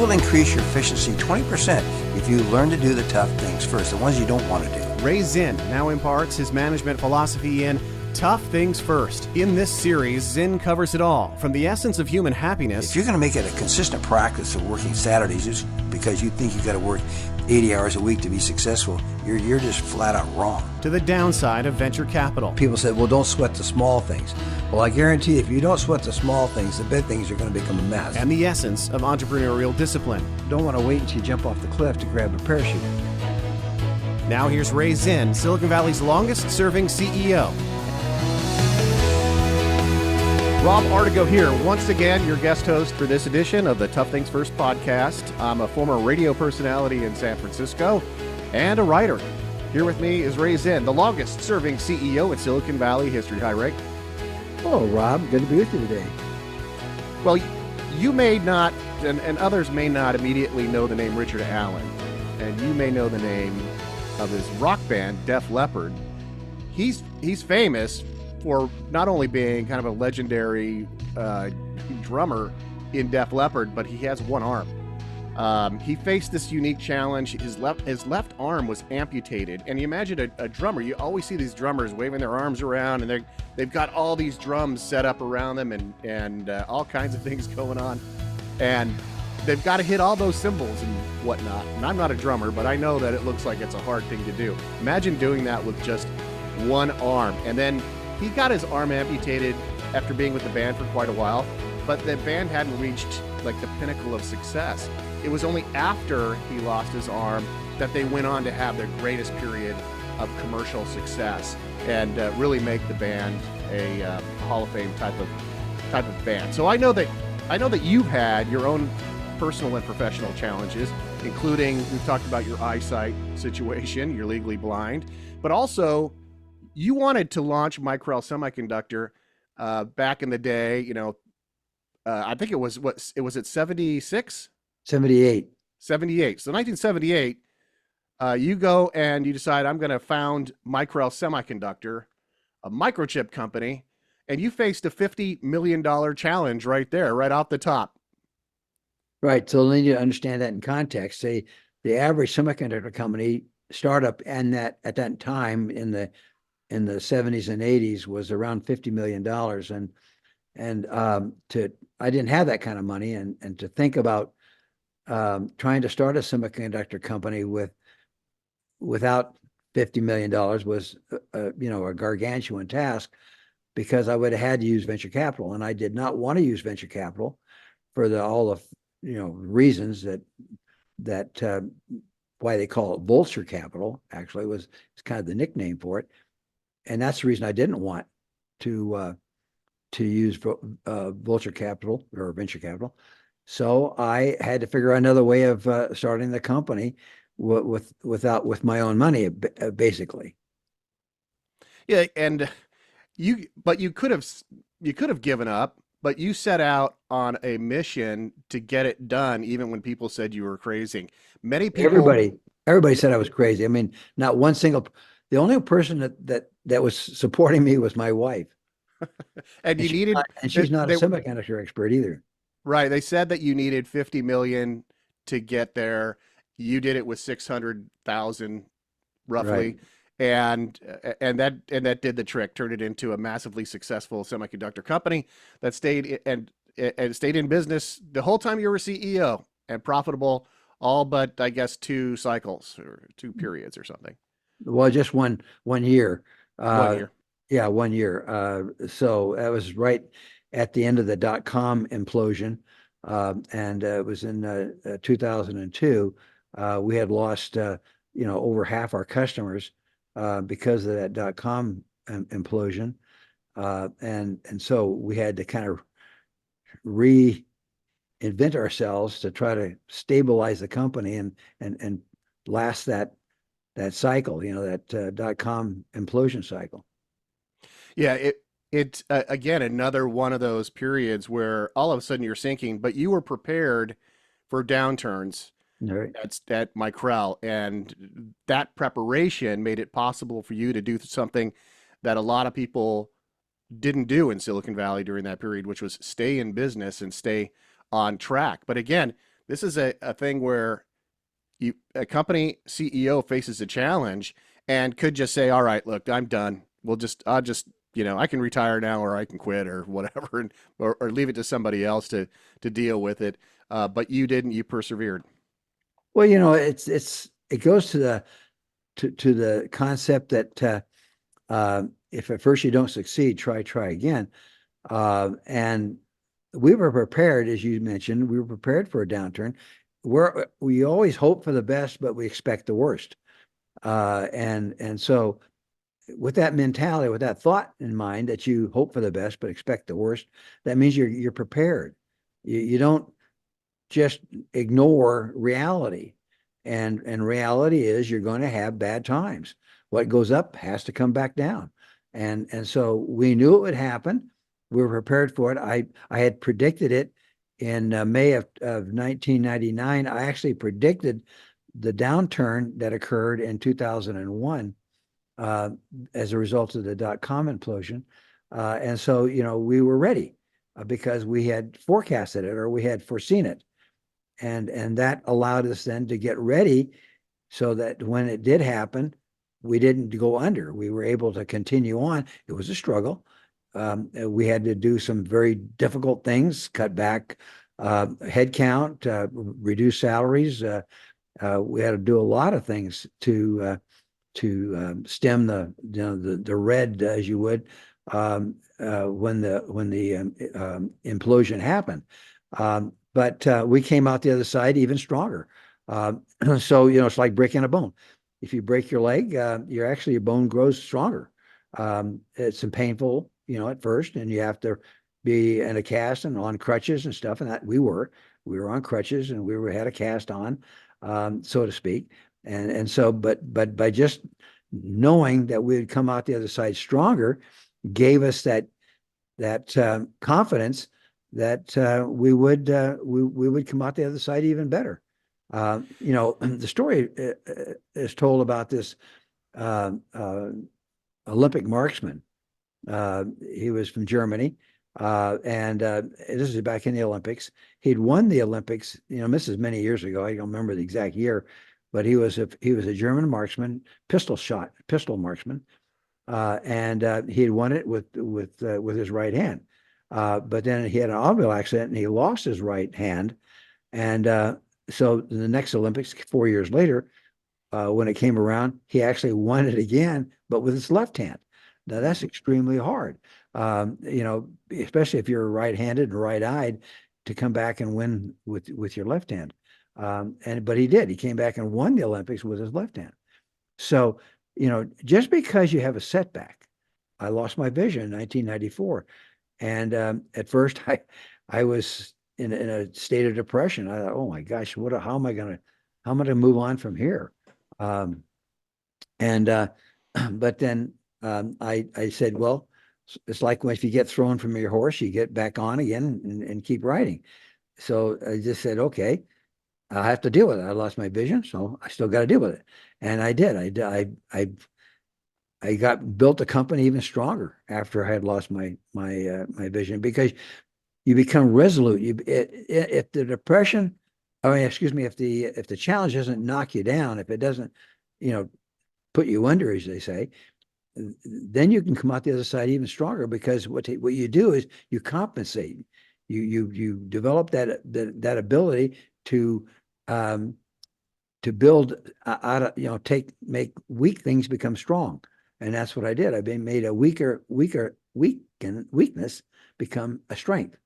will increase your efficiency 20% if you learn to do the tough things first, the ones you don't want to do. Ray Zinn now imparts his management philosophy in Tough Things First. In this series, Zinn covers it all, from the essence of human happiness. If you're going to make it a consistent practice of working Saturdays just because you think you've got to work 80 hours a week to be successful, you're just flat out wrong. To the downside of venture capital. People said, well, don't sweat the small things. Well, I guarantee if you don't sweat the small things, the big things are going to become a mess. And the essence of entrepreneurial discipline. Don't want to wait until you jump off the cliff to grab a parachute. Now here's Ray Zinn, Silicon Valley's longest-serving CEO. Rob Artigo here, once again, your guest host for this edition of the Tough Things First podcast. I'm a former radio personality in San Francisco and a writer. Here with me is Ray Zinn, the longest-serving CEO in Silicon Valley history. Hi, Ray. Hello, Rob. Good to be with you today. Well, you may not, and others may not immediately know the name Richard Allen, and you may know the name of his rock band, Def Leppard. He's famous for not only being kind of a legendary drummer in Def Leppard, but he has one arm. He faced this unique challenge. His left arm was amputated, and you imagine a drummer. You always see these drummers waving their arms around, and they've got all these drums set up around them, and all kinds of things going on, and they've got to hit all those cymbals and whatnot. And I'm not a drummer, but I know that it looks like it's a hard thing to do. Imagine doing that with just one arm, and then he got his arm amputated after being with the band for quite a while, but the band hadn't reached like the pinnacle of success. It was only after he lost his arm that they went on to have their greatest period of commercial success and really make the band a Hall of Fame type of band. So I know that you've had your own personal and professional challenges, including we've talked about your eyesight situation. You're legally blind, but also you wanted to launch Micrel Semiconductor back in the day. I think it was at 76? 78. 78. So 1978, you go and you decide, I'm going to found Micrel Semiconductor, a microchip company, and you faced a $50 million challenge right there, right off the top. Right. So then you understand that in context. Say the average semiconductor company startup and that at that time in the 70s and 80s was around $50 million. I didn't have that kind of money. And to think about trying to start a semiconductor company without $50 million was, a gargantuan task, because I would have had to use venture capital. And I did not want to use venture capital for all the reasons that why they call it vulture capital. Actually, it's kind of the nickname for it. And that's the reason I didn't want to use vulture capital or venture capital. So I had to figure out another way of starting the company with my own money, basically. Yeah, and you could have given up, but you set out on a mission to get it done, even when people said you were crazy. Many people, everybody said I was crazy. I mean, not one single. The only person that was supporting me was my wife. and she's not a semiconductor expert either. Right. They said that you needed 50 million to get there. You did it with 600,000 roughly. Right. And that did the trick, turned it into a massively successful semiconductor company that stayed in business the whole time you were CEO, and profitable all but, I guess, 2 cycles or 2 periods or something. Well, just one year. 1 year. Yeah, 1 year. So that was right at the end of the .com implosion, and it was in 2002. We had lost over half our customers because of that .com implosion, and so we had to kind of reinvent ourselves to try to stabilize the company and last that cycle, that .com implosion cycle. Yeah, it again, another one of those periods where all of a sudden you're sinking, but you were prepared for downturns. Right. At Micrel, and that preparation made it possible for you to do something that a lot of people didn't do in Silicon Valley during that period, which was stay in business and stay on track. But again, This is a thing where a company CEO faces a challenge and could just say, "All right, look, I'm done. I'll just, I can retire now, or I can quit, or whatever, and or leave it to somebody else to deal with it." But you didn't. You persevered. Well, it goes to the concept that if at first you don't succeed, try again. And we were prepared, as you mentioned, we were prepared for a downturn. We always hope for the best, but we expect the worst. And so with that mentality, with that thought in mind that you hope for the best but expect the worst, that means you're prepared. You don't just ignore reality. And reality is you're going to have bad times. What goes up has to come back down. And so we knew it would happen. We were prepared for it. I had predicted it in May of 1999. I actually predicted the downturn that occurred in 2001 uh, as a result of the dot-com implosion. And so, we were ready because we had forecasted it or we had foreseen it. And that allowed us then to get ready so that when it did happen, we didn't go under. We were able to continue on. It was a struggle. We had to do some very difficult things, cut back headcount, reduce salaries. We had to do a lot of things to stem the red, as you would, when the implosion happened. But we came out the other side even stronger. So it's like breaking a bone. If you break your leg, your bone grows stronger. It's painful, at first, and you have to be in a cast and on crutches and stuff. And that we were on crutches and had a cast on, so to speak. And so, but by just knowing that we would come out the other side stronger, gave us that confidence that we would come out the other side even better. The story is told about this uh, uh, Olympic marksman. He was from Germany, and this is back in the Olympics. He'd won the Olympics. This is many years ago. I don't remember the exact year, but he was a German marksman, pistol marksman, and he had won it with his right hand. But then he had an automobile accident and he lost his right hand. And so the next Olympics, 4 years later, when it came around, he actually won it again, but with his left hand. Now that's extremely hard, especially if you're right-handed and right-eyed, to come back and win with your left hand. But he did. He came back and won the Olympics with his left hand. So, just because you have a setback, I lost my vision in 1994. And at first, I was in a state of depression. I thought, oh my gosh, how am I going to move on from here? Um, and but then I said, well, it's like if you get thrown from your horse, you get back on again and keep riding. So I just said, okay, I have to deal with it. I lost my vision, so I still got to deal with it. And I did. I built a company even stronger after I had lost my vision, because you become resolute. If the depression, I mean, excuse me, if the challenge doesn't knock you down, if it doesn't, put you under, as they say, then you can come out the other side even stronger, because what you do is you compensate. You develop that ability to um, build out of, make weak things become strong. And that's what I did. I made a weakness become a strength.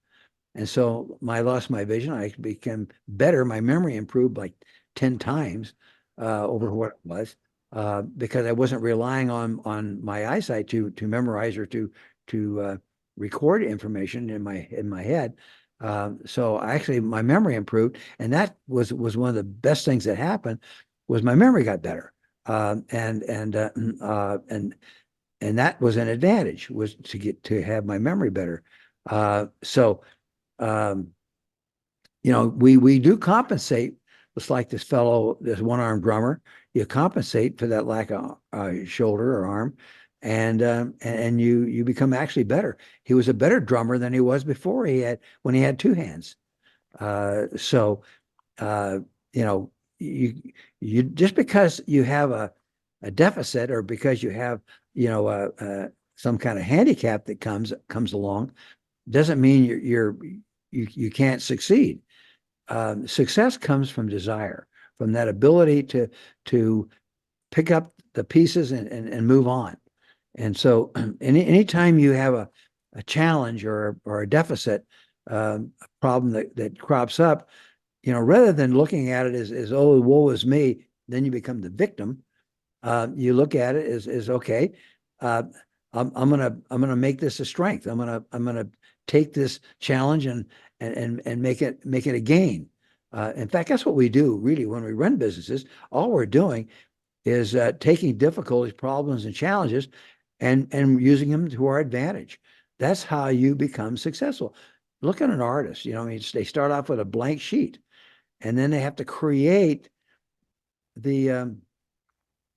And so I lost my vision. I became better. My memory improved like 10 times over what it was, because I wasn't relying on my eyesight to memorize or to record information in my head. So actually my memory improved, and that was one of the best things that happened, was my memory got better. And that was an advantage, was to have my memory better. So um, we do compensate. It's like this one-armed drummer. You compensate for that lack of shoulder or arm, and you become actually better. He was a better drummer than he was before when he had two hands. So you know, you just because you have a deficit or because you have, you know, some kind of handicap that comes along doesn't mean you can't succeed. Success comes from desire, from that ability to pick up the pieces and move on. And so anytime you have a challenge or a deficit, a problem that crops up, you know, rather than looking at it as oh, woe is me, then you become the victim. You look at it as okay, I'm gonna make this a strength. I'm gonna take this challenge and make it a gain. In fact, that's what we do really when we run businesses. All we're doing is taking difficulties, problems, and challenges, and using them to our advantage. That's how you become successful. Look at an artist. You know, I mean, they start off with a blank sheet, and then they have to create the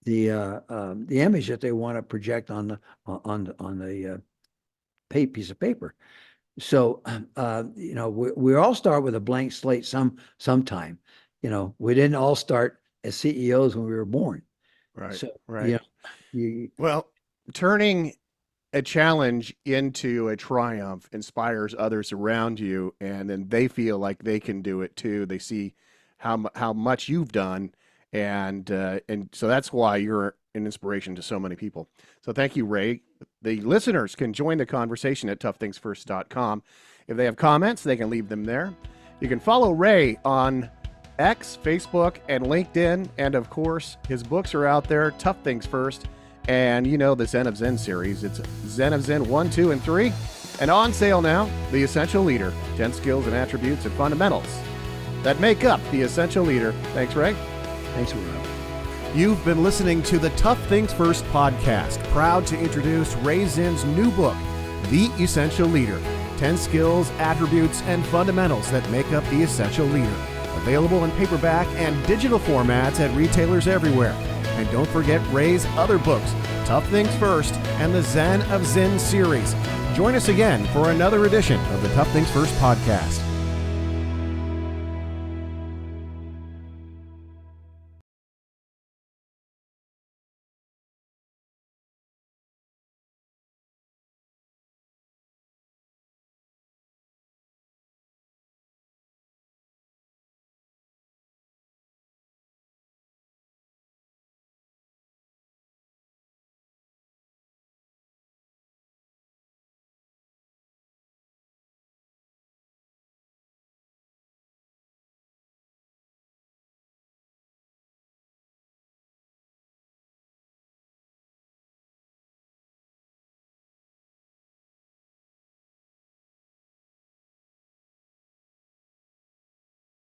image that they want to project on the piece of paper. So you know, we all start with a blank slate sometime. You know, we didn't all start as CEOs when we were born. Right. So right. Well, turning a challenge into a triumph inspires others around you, and then they feel like they can do it too. They see how much you've done, and so that's why you're an inspiration to so many people. So thank you, Ray. The listeners can join the conversation at toughthingsfirst.com. If they have comments, they can leave them there. You can follow Ray on X, Facebook, and LinkedIn, and of course, his books are out there, Tough Things First, and you know the Zen of Zinn series. It's Zen of Zinn 1, 2, and 3, and on sale now, The Essential Leader, 10 skills and attributes and fundamentals that make up the essential leader. Thanks, Ray. Thanks, Rob. You've been listening to the Tough Things First podcast, proud to introduce Ray Zinn's new book, The Essential Leader, 10 skills, attributes, and fundamentals that make up the essential leader. Available in paperback and digital formats at retailers everywhere. And don't forget Ray's other books, Tough Things First and the Zen of Zinn series. Join us again for another edition of the Tough Things First podcast.